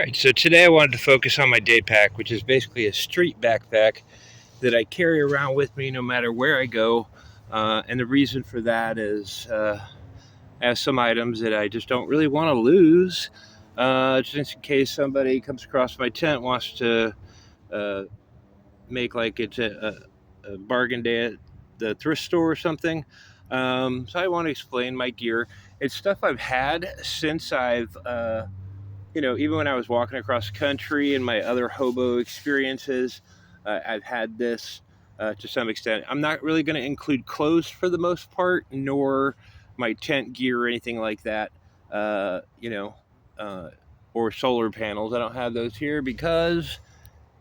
Alright, so today I wanted to focus on my daypack, which is basically a street backpack that I carry around with me no matter where I go. And the reason for that is I have some items that I just don't really want to lose, just in case somebody comes across my tent, wants to uh, make like it's a bargain day at the thrift store or something. So I want to explain my gear. It's stuff I've had since even when I was walking across the country and my other hobo experiences, I've had this to some extent. I'm not really going to include clothes for the most part, nor my tent gear or anything like that, uh, you know, uh, or solar panels. I don't have those here because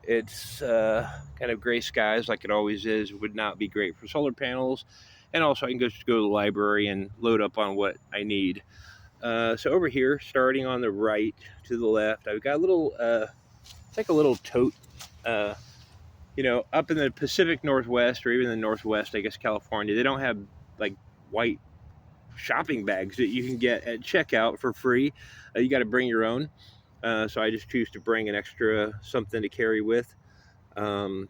it's kind of gray skies like it always is. It would not be great for solar panels. And also, I can just go to the library and load up on what I need. So over here, starting on the right to the left, I've got a little, it's like a little tote. Uh, up in the Pacific Northwest or even the Northwest, I guess California, they don't have like white shopping bags that you can get at checkout for free. You got to bring your own. So I just choose to bring an extra something to carry with. Um,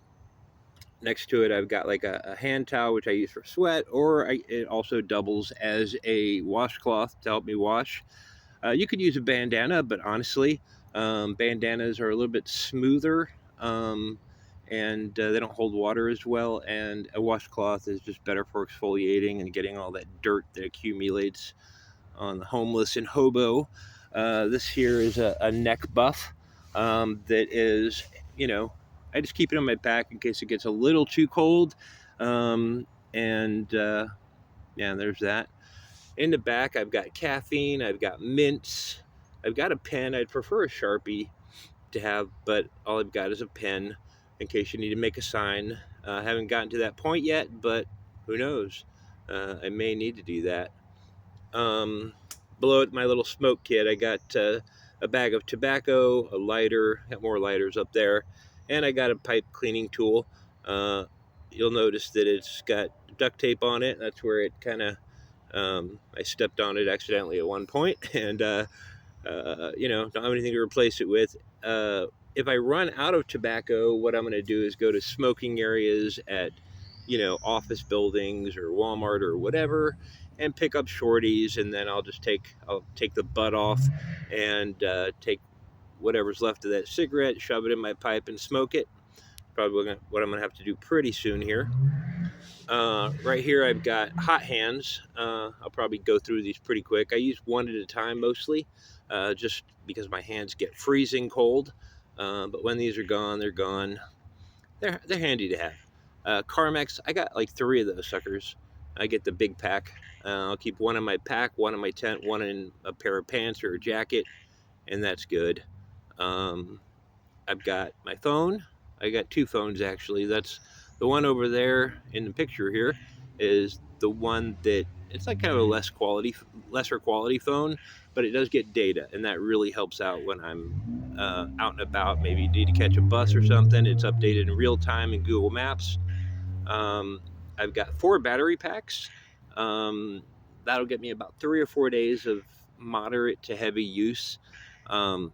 Next to it, I've got like a hand towel, which I use for sweat, or it also doubles as a washcloth to help me wash. You could use a bandana, but honestly, bandanas are a little bit smoother, and they don't hold water as well. And a washcloth is just better for exfoliating and getting all that dirt that accumulates on the homeless and hobo. This here is a neck buff that is, I just keep it on my back in case it gets a little too cold. Um, and Yeah, there's that. In the back, I've got caffeine, I've got mints, I've got a pen. I'd prefer a Sharpie to have, but all I've got is a pen in case you need to make a sign. I haven't gotten to that point yet, but who knows? I may need to do that. Um, Below it, my little smoke kit, I got a bag of tobacco, a lighter, got more lighters up there, and I got a pipe cleaning tool. Uh, you'll notice that it's got duct tape on it. That's where it kind of I stepped on it accidentally at one point, and don't have anything to replace it with. If I run out of tobacco, what I'm going to do is go to smoking areas at, office buildings or Walmart or whatever, and pick up shorties, and then I'll take the butt off and take whatever's left of that cigarette, shove it in my pipe, and smoke it. Probably what I'm going to have to do pretty soon here. Right here, I've got hot hands. I'll probably go through these pretty quick. I use one at a time mostly, just because my hands get freezing cold. But when these are gone, they're gone. They're handy to have. Carmex, I got like 3 of those suckers. I get the big pack. I'll keep one in my pack, one in my tent, one in a pair of pants or a jacket, and that's good. Um, I've got my phone. I got 2 phones actually. That's the one over there in the picture here is the one that it's like kind of a lesser quality phone, but it does get data, and that really helps out when I'm out and about. Maybe you need to catch a bus or something. It's updated in real time in Google Maps. Um, I've got 4 battery packs. Um, that'll get me about 3 or 4 days of moderate to heavy use. Um,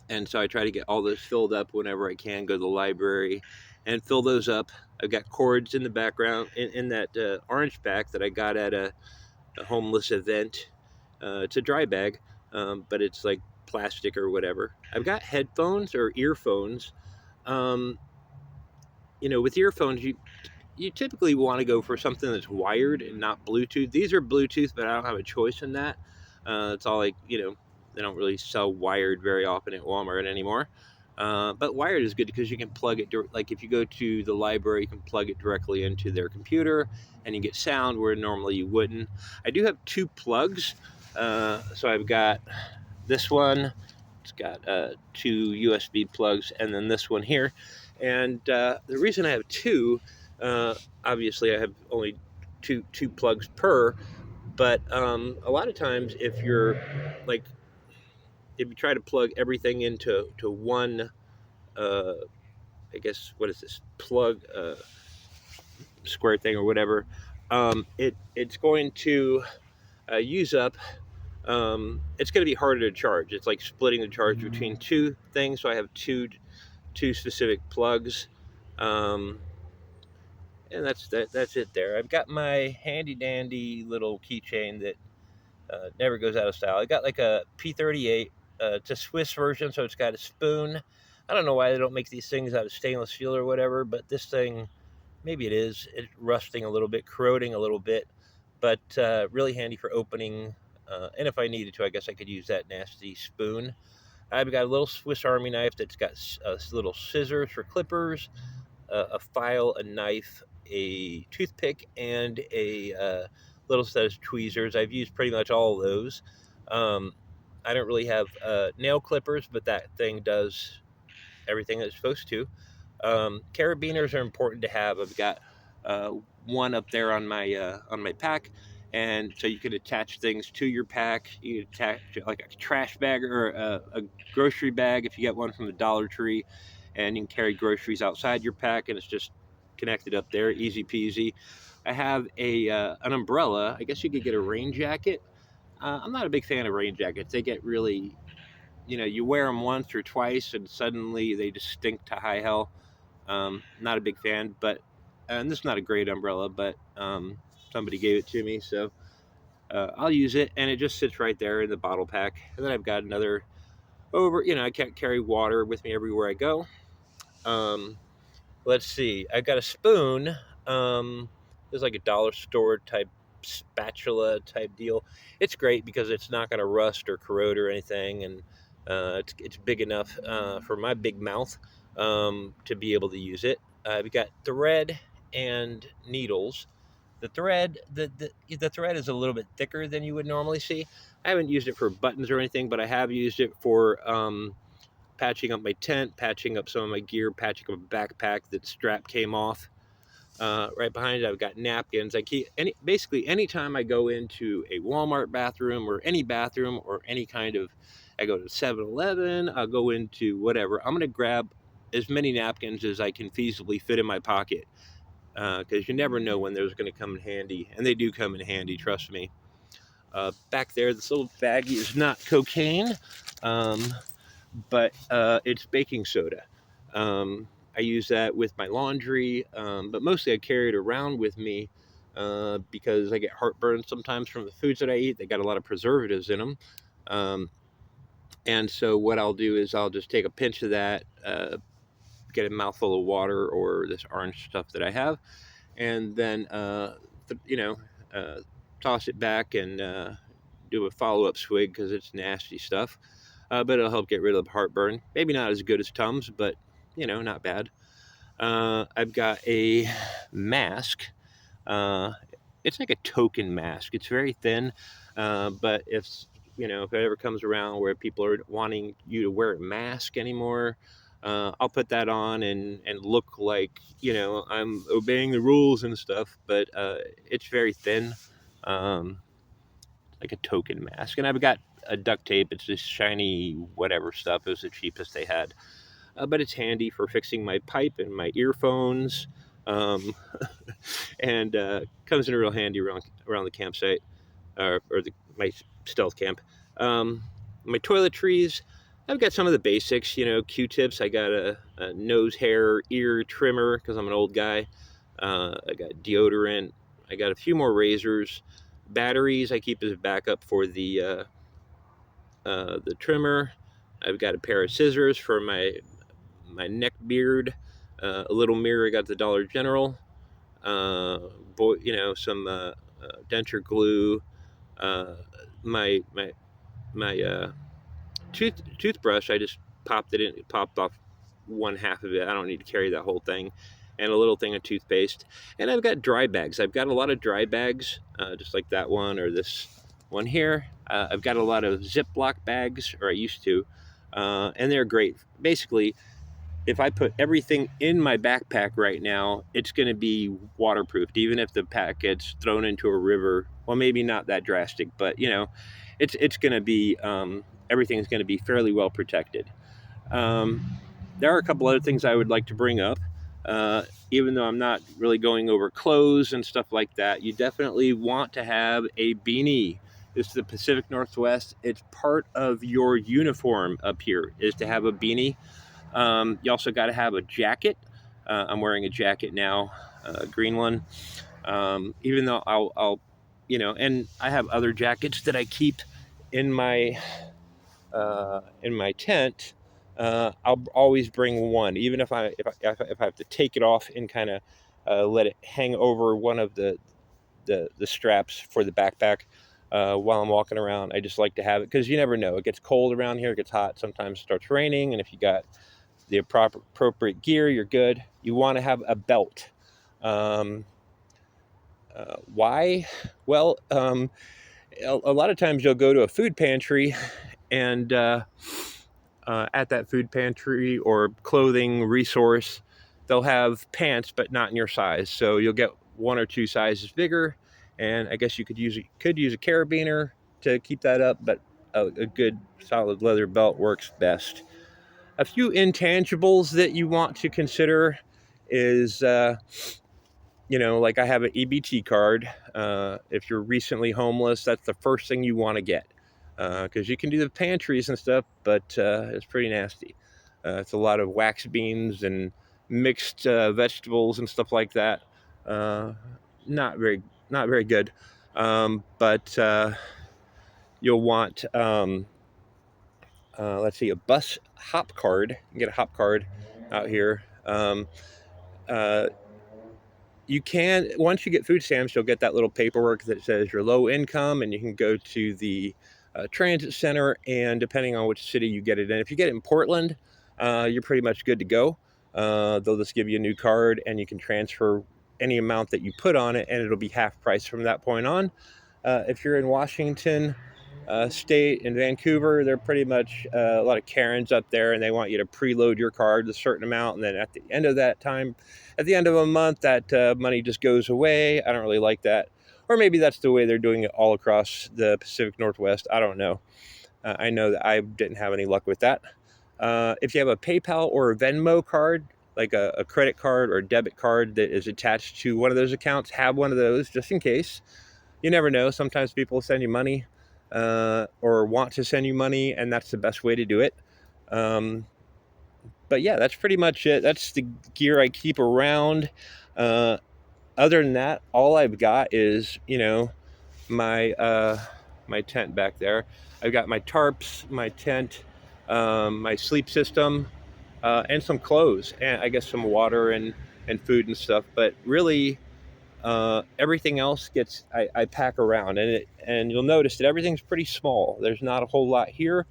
and so I try to get all those filled up whenever I can. Go to the library and fill those up. I've got cords in the background in that orange pack that I got at a homeless event. It's a dry bag, but it's like plastic or whatever. I've got headphones or earphones. Um, with earphones, you typically want to go for something that's wired and not Bluetooth. These are Bluetooth, but I don't have a choice in that. It's all like, they don't really sell wired very often at Walmart anymore. But wired is good because you can plug it, like if you go to the library, you can plug it directly into their computer and you get sound where normally you wouldn't. I do have 2 plugs. So I've got this one, it's got 2 USB plugs, and then this one here. And the reason I have 2, obviously I have only two plugs per, but a lot of times like if you try to plug everything into one, uh, I guess what is this plug square thing or whatever, it's going to use up it's going to be harder to charge. It's like splitting the charge between two things. So I have two specific plugs. Um, and that's it there. I've got my handy dandy little keychain that never goes out of style. I got like a P38. It's a Swiss version, so it's got a spoon. I don't know why they don't make these things out of stainless steel or whatever, but this thing, maybe it is. It's rusting a little bit, corroding a little bit, but really handy for opening. And if I needed to, I guess I could use that nasty spoon. I've got a little Swiss Army knife that's got little scissors for clippers, a file, a knife, a toothpick, and a little set of tweezers. I've used pretty much all of those. I don't really have nail clippers, but that thing does everything it's supposed to. Carabiners are important to have. I've got uh, one up there on my pack, and so you can attach things to your pack. You can attach like a trash bag or a grocery bag if you get one from the Dollar Tree, and you can carry groceries outside your pack, and it's just connected up there, easy peasy. I have an umbrella. I guess you could get a rain jacket. I'm not a big fan of rain jackets. They get really, you wear them once or twice, and suddenly they just stink to high hell. Not a big fan, but and this is not a great umbrella, but somebody gave it to me, so I'll use it, and it just sits right there in the bottle pack. And then I've got another I can't carry water with me everywhere I go. Um, let's see, I got a spoon. It's like a dollar store type spatula type deal. It's great because it's not going to rust or corrode or anything, and it's big enough for my big mouth to be able to use it. We got thread and needles. The thread is a little bit thicker than you would normally see. I haven't used it for buttons or anything, but I have used it for patching up my tent, patching up some of my gear, patching up a backpack that strap came off. Right behind it, I've got napkins. Basically anytime I go into a Walmart bathroom or any bathroom or any kind of, I go to 7-Eleven, I'll go into whatever. I'm going to grab as many napkins as I can feasibly fit in my pocket because you never know when those are going to come in handy, and they do come in handy. Trust me. Back there, this little baggie is not cocaine. Um, but it's baking soda. I use that with my laundry, but mostly I carry it around with me because I get heartburn sometimes from the foods that I eat. They got a lot of preservatives in them. Um, and so what I'll do is I'll just take a pinch of that, get a mouthful of water or this orange stuff that I have, and then, uh, toss it back and do a follow-up swig because it's nasty stuff. But it'll help get rid of the heartburn. Maybe not as good as Tums, but not bad. I've got a mask. Uh, it's like a token mask. It's very thin, but if it ever comes around where people are wanting you to wear a mask anymore, I'll put that on and look like I'm obeying the rules and stuff. But it's very thin. Um, like a token mask. And I've got a duct tape. It's this shiny whatever stuff. It was the cheapest they had, but it's handy for fixing my pipe and my earphones, um, and comes in real handy around the campsite my stealth camp. My toiletries. I've got some of the basics, Q-tips. I got a nose hair ear trimmer because I'm an old guy. I got deodorant. I got a few more razors. Batteries I keep as a backup for the trimmer. I've got a pair of scissors for my neck beard. A little mirror I got at the Dollar General. Uh, some denture glue. Uh, my toothbrush. I just popped it in. It popped off one half of it. I don't need to carry that whole thing. And a little thing of toothpaste. And I've got dry bags. I've got a lot of dry bags, just like that one or this one here. I've got a lot of Ziploc bags, or I used to, and they're great. Basically, if I put everything in my backpack right now, it's going to be waterproofed, even if the pack gets thrown into a river. Well, maybe not that drastic, but it's going to be everything's going to be fairly well protected. Um, there are a couple other things I would like to bring up. Even though I'm not really going over clothes and stuff like that, you definitely want to have a beanie. is the Pacific Northwest. It's part of your uniform up here is to have a beanie. You also got to have a jacket. I'm wearing a jacket now, a green one. Even though I'll, and I have other jackets that I keep in my tent. I'll always bring one, even if I have to take it off and kind of let it hang over one of the straps for the backpack while I'm walking around. I just like to have it because you never know. It gets cold around here. It gets hot. Sometimes it starts raining, and if you got the appropriate gear, you're good. You want to have a belt. Why? Well, a lot of times you'll go to a food pantry and at that food pantry or clothing resource, they'll have pants, but not in your size. So you'll get one or two sizes bigger. And I guess you could use a carabiner to keep that up, but a good solid leather belt works best. A few intangibles that you want to consider is like I have an EBT card. If you're recently homeless, that's the first thing you want to get because you can do the pantries and stuff, but it's pretty nasty. It's a lot of wax beans and mixed vegetables and stuff like that. Not very good. But you'll want let's see, a bus hop card. You can get a hop card out here. Uh, you can, once you get food stamps, you'll get that little paperwork that says you're low income, and you can go to the transit center, and depending on which city you get it in, if you get it in Portland, you're pretty much good to go. They'll just give you a new card, and you can transfer any amount that you put on it, and it'll be half price from that point on. If you're in Washington State in Vancouver, they're pretty much a lot of Karens up there, and they want you to preload your card a certain amount, and then at the end of that time, at the end of a month, that money just goes away. I don't really like that. Or maybe that's the way they're doing it all across the Pacific Northwest. I don't know. I know that I didn't have any luck with that. If you have a PayPal or a Venmo card, like a credit card or a debit card that is attached to one of those accounts, have one of those just in case. You never know. Sometimes people send you money or want to send you money, and that's the best way to do it. But yeah, that's pretty much it. That's the gear I keep around. Other than that, all I've got is, my tent back there. I've got my tarps, my tent, my sleep system, and some clothes, and I guess some water and food and stuff. But really, everything else I pack around, and you'll notice that everything's pretty small. There's not a whole lot here,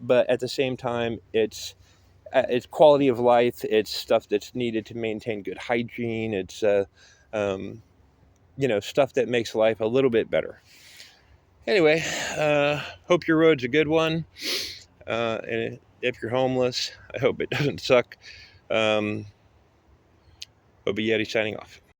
but at the same time, it's quality of life. It's stuff that's needed to maintain good hygiene. It's um, stuff that makes life a little bit better. Anyway, hope your road's a good one. And if you're homeless, I hope it doesn't suck. Hobo Yeti signing off.